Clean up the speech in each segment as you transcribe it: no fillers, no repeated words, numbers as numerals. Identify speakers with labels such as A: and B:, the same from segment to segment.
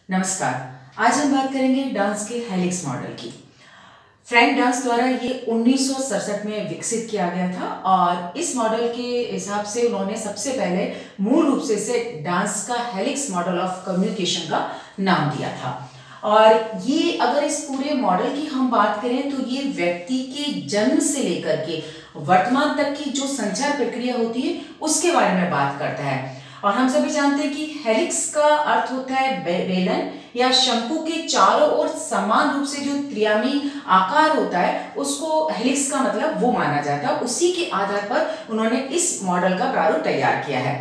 A: नमस्कार। आज हम बात करेंगे डांस के हेलिक्स मॉडल की। फ्रैंक डांस द्वारा ये 1967 में विकसित किया गया था और इस मॉडल के हिसाब से उन्होंने सबसे पहले मूल रूप से इसे डांस का हेलिक्स मॉडल ऑफ कम्युनिकेशन का नाम दिया था। और ये अगर इस पूरे मॉडल की हम बात करें तो ये व्यक्ति के जन्म से लेकर के वर्तमान तक की जो संचार प्रक्रिया होती है उसके बारे में बात करता है। और हम सभी जानते हैं कि हेलिक्स का अर्थ होता है बेलन या शंकु के चारों ओर समान रूप से जो त्रियामी आकार होता है उसको हेलिक्स का मतलब वो माना जाता है। उसी के आधार पर उन्होंने इस मॉडल का प्रारूप तैयार किया है।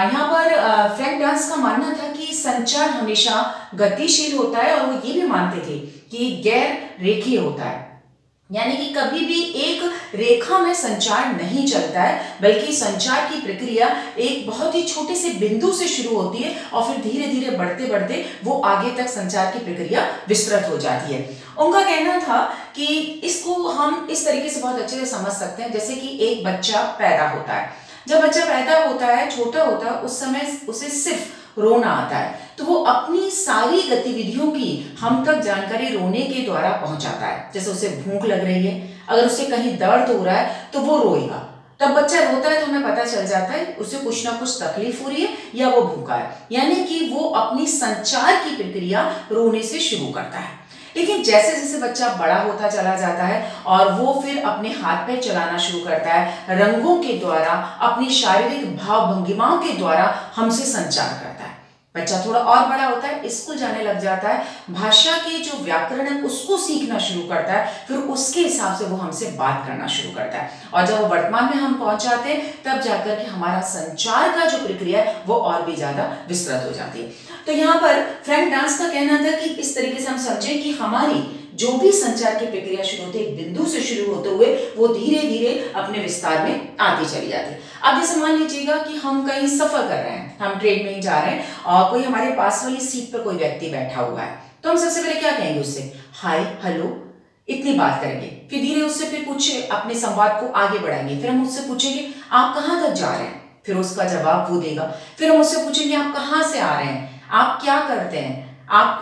A: यहाँ पर फ्रैंक डांस का मानना था कि संचार हमेशा गतिशील होता है और वो ये भी मानते थे कि गैर रेखीय होता है, यानी कि कभी भी एक रेखा में संचार नहीं चलता है, बल्कि संचार की प्रक्रिया एक बहुत ही छोटे से बिंदु से शुरू होती है और फिर धीरे धीरे बढ़ते बढ़ते वो आगे तक संचार की प्रक्रिया विस्तृत हो जाती है। उनका कहना था कि इसको हम इस तरीके से बहुत अच्छे से समझ सकते हैं, जैसे कि एक बच्चा पैदा होता है। जब बच्चा पैदा होता है, छोटा होता है, उस समय उसे सिर्फ रोना आता है, तो वो अपनी सारी गतिविधियों की हम तक जानकारी रोने के द्वारा पहुंचाता है। जैसे उसे भूख लग रही है, अगर उसे कहीं दर्द हो रहा है तो वो रोएगा। तब बच्चा रोता है तो हमें पता चल जाता है उसे कुछ ना कुछ तकलीफ हो रही है या वो भूखा है, यानी कि वो अपनी संचार की प्रक्रिया रोने से शुरू करता है। लेकिन जैसे जैसे बच्चा बड़ा होता चला जाता है और वो फिर अपने हाथ पैर चलाना शुरू करता है, रंगों के द्वारा, अपनी शारीरिक भाव भंगिमाओं के द्वारा हमसे संचार करता है। बच्चा थोड़ा और बड़ा होता है, स्कूल जाने लग जाता है, भाषा के जो व्याकरण है उसको सीखना शुरू करता है, फिर उसके हिसाब से वो हमसे बात करना शुरू करता है। और जब वो वर्तमान में हम पहुंच जाते हैं तब जाकर के हमारा संचार का जो प्रक्रिया है वो और भी ज्यादा विस्तृत हो जाती है। तो यहाँ पर फ्रैंक डांस का कहना था कि इस तरीके से हम समझें कि हमारी जो भी संचार की प्रक्रिया शुरू होती है एक बिंदु से शुरू होते हुए वो धीरे धीरे अपने विस्तार में आती चली जाती है। अब जैसे मान लीजिएगा कि हम कहीं सफर कर रहे हैं, हम ट्रेन में ही जा रहे हैं और कोई हमारे पास वाली सीट पर कोई व्यक्ति बैठा हुआ है, तो हम सबसे पहले क्या कहेंगे उससे? हाय, हेलो, इतनी बात करेंगे। फिर धीरे उससे फिर कुछ अपने संवाद को आगे बढ़ाएंगे। फिर हम उससे पूछेंगे आप कहाँ तक जा रहे हैं, फिर उसका जवाब वो देगा। फिर हम उससे पूछेंगे आप कहाँ से आ रहे हैं, आप क्या करते हैं, आप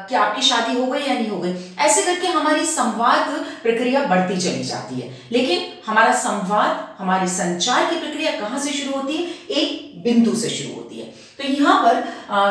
A: क्या आपकी शादी हो गई या नहीं हो गई। ऐसे करके हमारी संवाद प्रक्रिया बढ़ती चली जाती है। लेकिन हमारा संवाद, हमारी संचार की प्रक्रिया कहाँ से शुरू होती है? एक बिंदु से शुरू होती है। तो यहाँ पर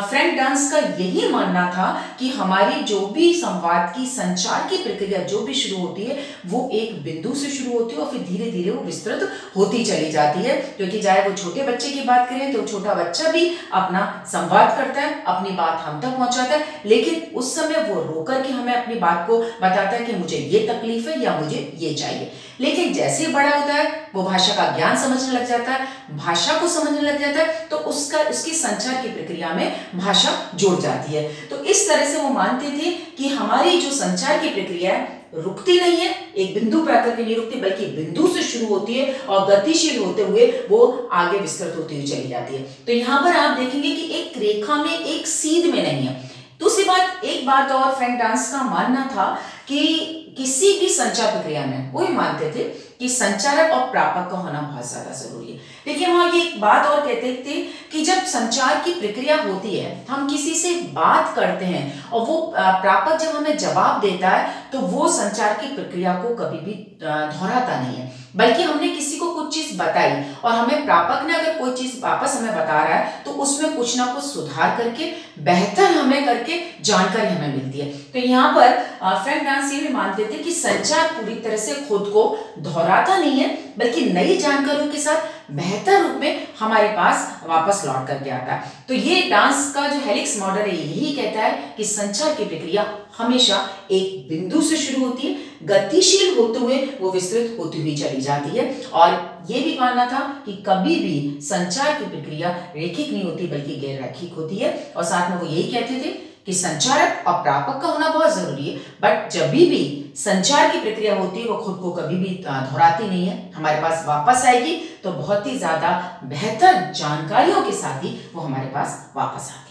A: फ्रैंक डांस का यही मानना था कि हमारी जो भी संवाद की संचार की प्रक्रिया जो भी शुरू होती है वो एक बिंदु से शुरू होती है और फिर धीरे धीरे वो विस्तृत होती चली जाती है। क्योंकि चाहे वो छोटे बच्चे की बात करें तो छोटा बच्चा भी अपना संवाद करता है, अपनी बात हम तक पहुंचाता है, लेकिन उस समय वो रोकर के हमें अपनी बात को बताता है कि मुझे ये तकलीफ है या मुझे ये चाहिए। लेकिन जैसे ही बड़ा होता है वो भाषा का ज्ञान समझने लग जाता है, भाषा को समझने लग जाता है, तो उसकी संचार की प्रक्रिया में भाषा जुड़ जाती है। तो इस तरह से वो मानते थे कि हमारी जो संचार की प्रक्रिया है रुकती नहीं है, एक बिंदु पर आकर के नहीं रुकती, बल्कि बिंदु से शुरू होती है और गतिशील होते हुए वो आगे विस्तृत होती हुई चली जाती है। तो यहाँ पर आप देखेंगे कि एक रेखा में, एक सीध में नहीं है। दूसरी बात, एक बात और फ्रैंक डांस का मानना था कि किसी भी संचार प्रक्रिया में वो ही मानते थे कि संचारक और प्रापक का होना बहुत ज्यादा जरूरी है। देखिए वहां ये एक बात और कहते थे कि जब संचार की प्रक्रिया होती है, हम किसी से बात करते हैं और वो प्रापक जब हमें जवाब देता है तो वो संचार की प्रक्रिया को कभी भी दोहराता नहीं है, बल्कि हमने किसी को कुछ चीज बताई और हमें प्रापक ने अगर कोई चीज वापस हमें बता रहा है तो उसमें कुछ ना कुछ सुधार करके बेहतर हमें करके जानकारी हमें मिलती है। तो यहाँ पर फ्रैंक डांस ये भी मानते थे कि संचार पूरी तरह से खुद को दोहराता नहीं है, बल्कि नई जानकारियों के साथ बेहतर रूप में हमारे पास वापस लौट करके आता है। तो ये डांस का जो हेलिक्स मॉडल है यही कहता है कि संचार की प्रक्रिया हमेशा एक बिंदु से शुरू होती है, गतिशील होते हुए वो विस्तृत होती हुई चली जाती है। और ये भी मानना था कि कभी भी संचार की प्रक्रिया रेखिक नहीं होती बल्कि गैर रैखिक होती है। और साथ में वो यही कहते थे कि संचारक और प्रापक का होना बहुत जरूरी है, बट जब भी संचार की प्रक्रिया होती है वो खुद को कभी भी दोहराती नहीं है, हमारे पास वापस आएगी तो बहुत ही ज्यादा बेहतर जानकारियों के साथ ही वो हमारे पास वापस आती है।